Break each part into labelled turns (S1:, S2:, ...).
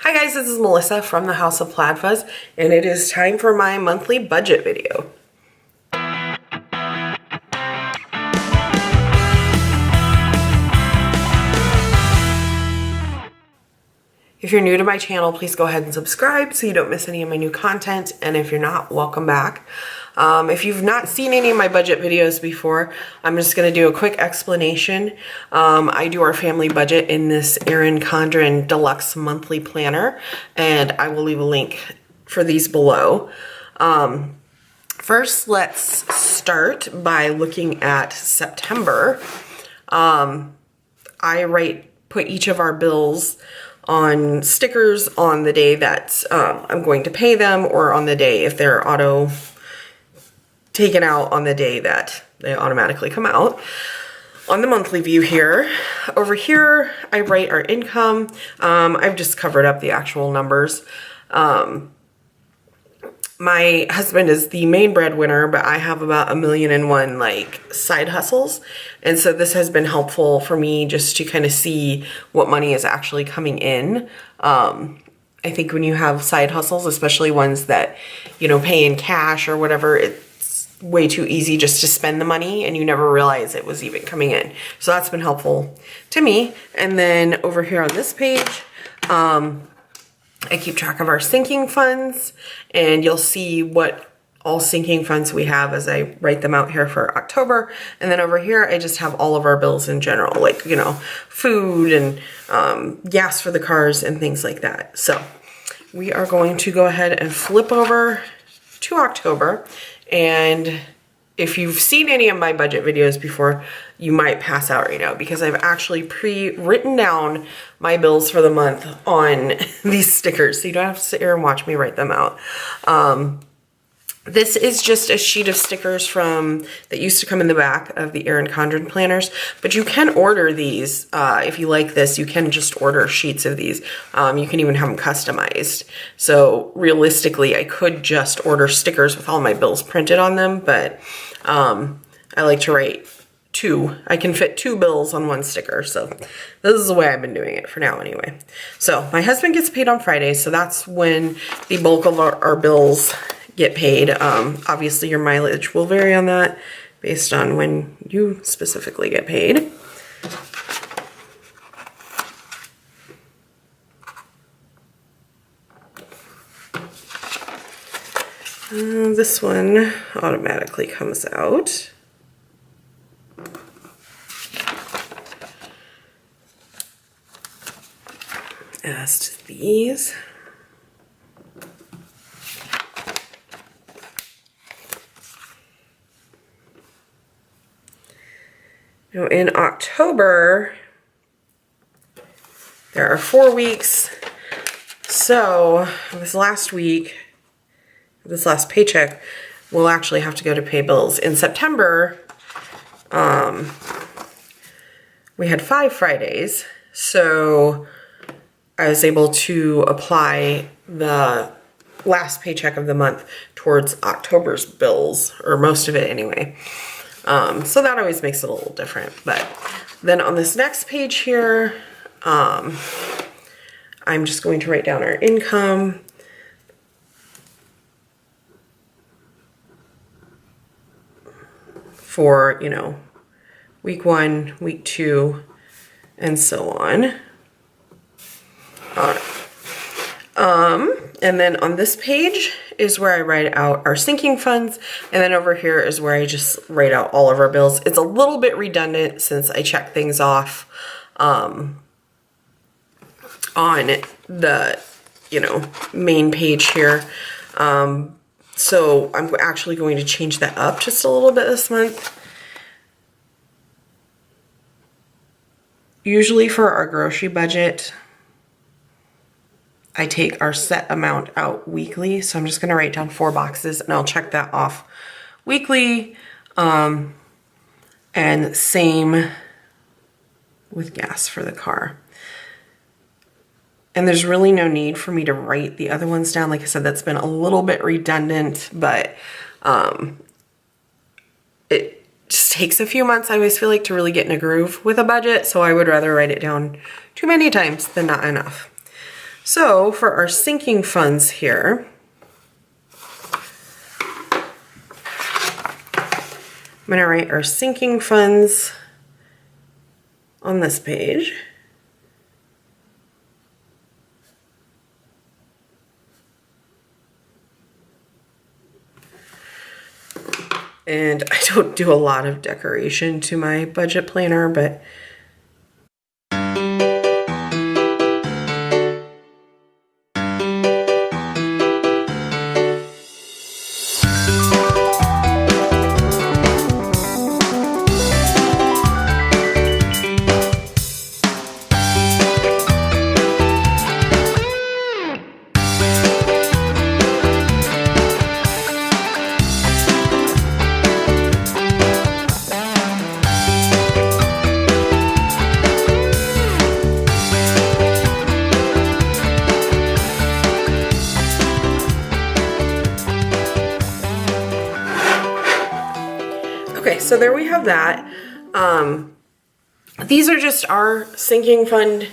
S1: Hi guys, this is Melissa from the House of Plaid Fuzz, and it is time for my monthly budget video. If you're new to my channel, please go ahead and subscribe so you don't miss any of my new content, and if you're not, welcome back. If you've not seen any of my budget videos before, I'm just going to do a quick explanation. I do our family budget in this Erin Condren Deluxe monthly planner, and I will leave a link for these below. First, let's start by looking at September. I put each of our bills on stickers on the day that I'm going to pay them, or on the day if they're auto taken out on the day that they automatically come out. On the monthly view here, over here, I write our income. I've just covered up the actual numbers. My husband is the main breadwinner, but I have about 1,000,001 like side hustles. And so this has been helpful for me just to kind of see what money is actually coming in. I think when you have side hustles, especially ones that, you know, pay in cash or whatever, it's way too easy just to spend the money and you never realize it was even coming in. So that's been helpful to me. And then over here on this page, I keep track of our sinking funds, and you'll see what all sinking funds we have as I write them out here for October. And then over here, I just have all of our bills in general, like, you know, food and gas for the cars and things like that. So we are going to go ahead and flip over to October. And if you've seen any of my budget videos before, you might pass out right now because I've actually written down my bills for the month on these stickers. So you don't have to sit here and watch me write them out. This is just a sheet of stickers that used to come in the back of the Erin Condren planners, but you can order these. If you like this, you can just order sheets of these. You can even have them customized. So realistically, I could just order stickers with all my bills printed on them, but I like to write two. I can fit 2 bills on 1 sticker. So this is the way I've been doing it for now anyway. So my husband gets paid on Friday, so that's when the bulk of our bills get paid. Obviously your mileage will vary on that based on when you specifically get paid. This one automatically comes out. As to these. Now in October, there are 4 weeks. So this last paycheck, we'll actually have to go to pay bills. In September, we had 5 Fridays. So I was able to apply the last paycheck of the month towards October's bills, or most of it anyway. So that always makes it a little different. But then on this next page here, I'm just going to write down our income. For, you know, week 1, week 2, and so on. And then on this page is where I write out our sinking funds, and then over here is where I just write out all of our bills. It's a little bit redundant since I check things off on the, you know, main page here. So I'm actually going to change that up just a little bit this month. Usually for our grocery budget, I take our set amount out weekly. So I'm just going to write down 4 boxes and I'll check that off weekly. And same with gas for the car. And there's really no need for me to write the other ones down. Like I said, that's been a little bit redundant, but it just takes a few months, I always feel like, to really get in a groove with a budget. So I would rather write it down too many times than not enough. So for our sinking funds here, I'm going to write our sinking funds on this page. And I don't do a lot of decoration to my budget planner, but okay, so there we have that. These are just our sinking fund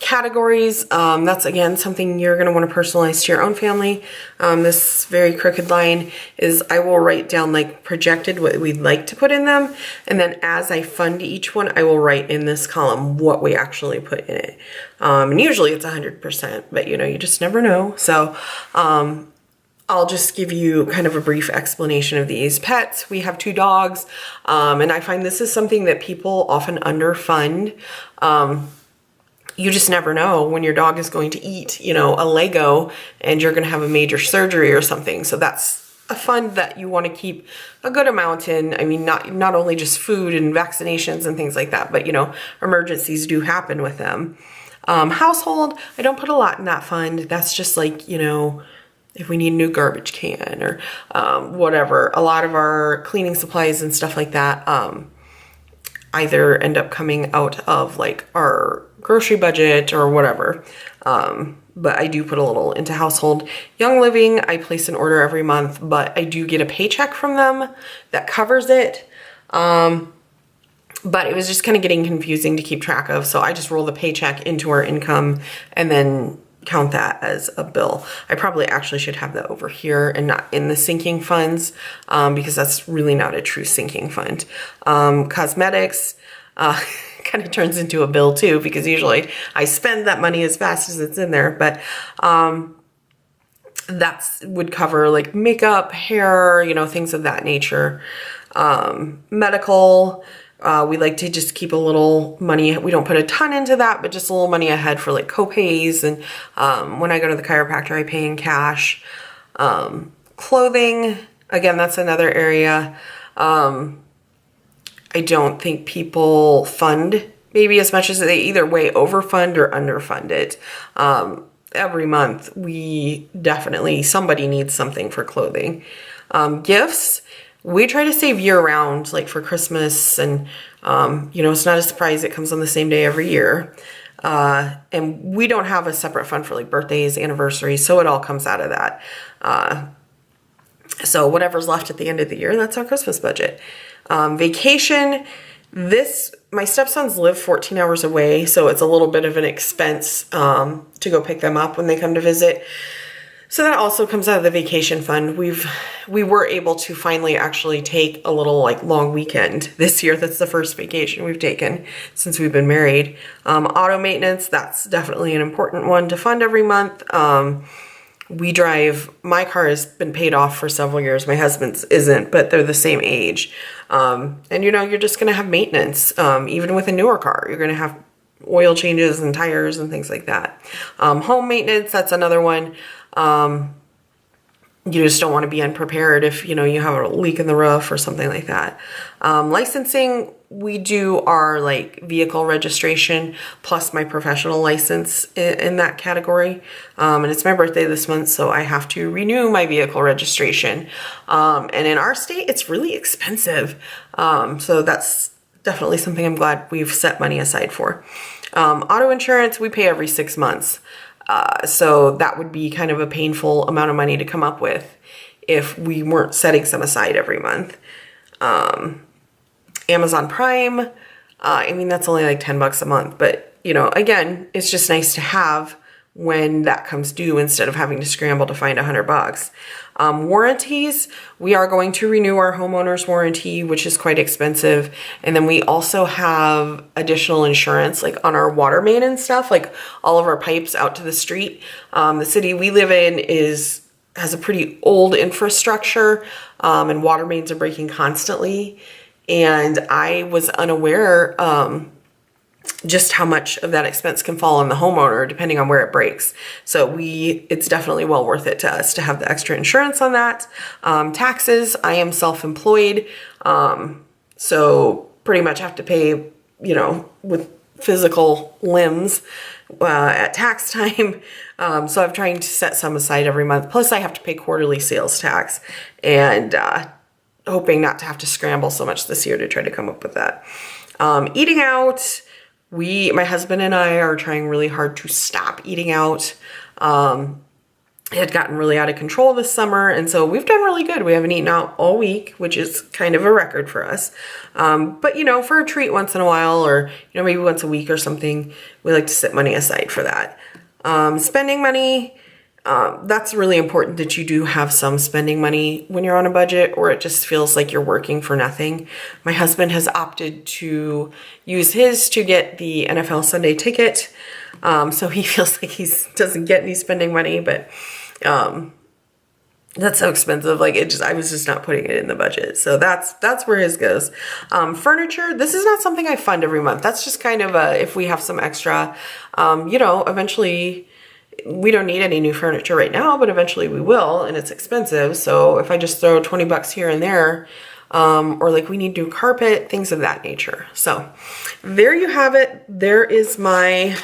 S1: categories. That's again something you're going to want to personalize to your own family. This very crooked line is I will write down like projected what we'd like to put in them, and then as I fund each one, I will write in this column what we actually put in it. And usually it's 100%, but you know, you just never know. So I'll just give you kind of a brief explanation of these. Pets, we have 2 dogs, and I find this is something that people often underfund. You just never know when your dog is going to eat, you know, a Lego and you're going to have a major surgery or something. So that's a fund that you want to keep a good amount in. I mean, not only just food and vaccinations and things like that, but you know, emergencies do happen with them. Household, I don't put a lot in that fund. That's just like, you know, if we need a new garbage can or whatever. A lot of our cleaning supplies and stuff like that either end up coming out of like our grocery budget or whatever. But I do put a little into household. Young Living, I place an order every month, but I do get a paycheck from them that covers it. But it was just kind of getting confusing to keep track of. So I just roll the paycheck into our income and then count that as a bill. I probably actually should have that over here and not in the sinking funds, because that's really not a true sinking fund. Cosmetics kind of turns into a bill too, because usually I spend that money as fast as it's in there, but that's would cover like makeup, hair, you know, things of that nature. Medical, we like to just keep a little money. We don't put a ton into that, but just a little money ahead for like co-pays. And when I go to the chiropractor, I pay in cash. Clothing, again, that's another area. I don't think people fund maybe as much as they either way overfund or underfund it. Every month, we definitely, somebody needs something for clothing. Gifts, we try to save year round, like for Christmas, and you know, it's not a surprise it comes on the same day every year. And we don't have a separate fund for like birthdays, anniversaries, so it all comes out of that. So whatever's left at the end of the year, that's our Christmas budget. Vacation, my stepsons live 14 hours away, so it's a little bit of an expense to go pick them up when they come to visit. So that also comes out of the vacation fund. We were able to finally actually take a little like long weekend this year. That's the first vacation we've taken since we've been married. Auto maintenance, that's definitely an important one to fund every month. My car has been paid off for several years. My husband's isn't, but they're the same age. And you know, you're just going to have maintenance. Even with a newer car, you're going to have oil changes and tires and things like that. Home maintenance, that's another one. You just don't want to be unprepared if, you know, you have a leak in the roof or something like that. Licensing, we do our like vehicle registration plus my professional license in that category. And it's my birthday this month, so I have to renew my vehicle registration. And in our state, it's really expensive. So that's definitely something I'm glad we've set money aside for. Auto insurance, we pay every 6 months. So that would be kind of a painful amount of money to come up with if we weren't setting some aside every month. Amazon Prime, I mean, that's only like $10 a month, but you know, again, it's just nice to have when that comes due instead of having to scramble to find $100. Warranties, we are going to renew our homeowner's warranty, which is quite expensive. And then we also have additional insurance, like on our water main and stuff, like all of our pipes out to the street. The city we live in has a pretty old infrastructure, and water mains are breaking constantly. And I was unaware just how much of that expense can fall on the homeowner depending on where it breaks. So it's definitely well worth it to us to have the extra insurance on that. Taxes, I am self-employed, so pretty much have to pay, with physical limbs at tax time. So I'm trying to set some aside every month. Plus I have to pay quarterly sales tax, and hoping not to have to scramble so much this year to try to come up with that. Eating out, my husband and I are trying really hard to stop eating out. It had gotten really out of control this summer, and so we've done really good. We haven't eaten out all week, which is kind of a record for us. But for a treat once in a while, or maybe once a week or something, we like to set money aside for that. Spending money, that's really important that you do have some spending money when you're on a budget, or it just feels like you're working for nothing. My husband has opted to use his to get the NFL Sunday ticket. So he feels like he doesn't get any spending money, but that's so expensive. I was just not putting it in the budget. So that's where his goes. Furniture, this is not something I fund every month. That's just kind of if we have some extra, eventually we don't need any new furniture right now, but eventually we will, and it's expensive. So if I just throw 20 bucks here and there, or we need new carpet, things of that nature. So there you have it. There is my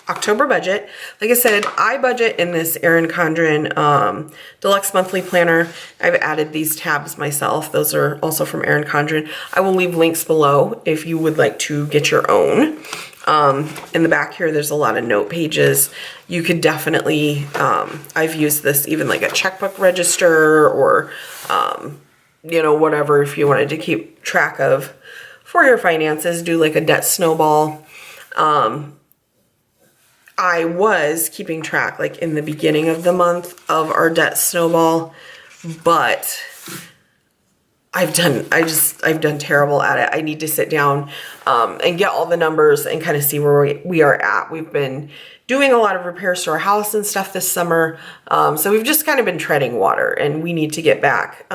S1: October budget. Like I said, I budget in this Erin Condren Deluxe monthly planner. I've added these tabs myself. Those are also from Erin Condren. I will leave links below if you would like to get your own. In the back here, there's a lot of note pages. You could definitely, I've used this even like a checkbook register, or, whatever, if you wanted to keep track of for your finances, do like a debt snowball. I was keeping track in the beginning of the month of our debt snowball, but I've done terrible at it. I need to sit down and get all the numbers and kind of see where we are at. We've been doing a lot of repairs to our house and stuff this summer. So we've just kind of been treading water, and we need to get back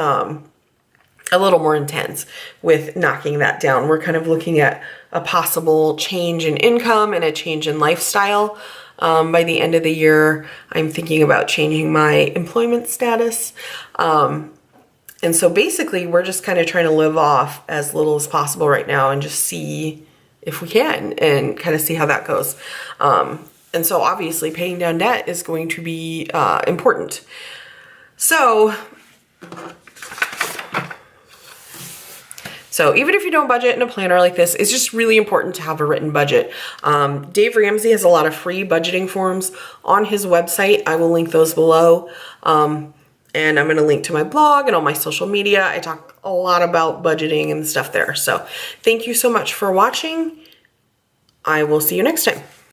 S1: a little more intense with knocking that down. We're kind of looking at a possible change in income and a change in lifestyle. By the end of the year, I'm thinking about changing my employment status. And so basically, we're just kind of trying to live off as little as possible right now and just see if we can, and kind of see how that goes. And so obviously paying down debt is going to be important. So even if you don't budget in a planner like this, it's just really important to have a written budget. Dave Ramsey has a lot of free budgeting forms on his website. I will link those below. And I'm going to link to my blog and all my social media. I talk a lot about budgeting and stuff there. So thank you so much for watching. I will see you next time.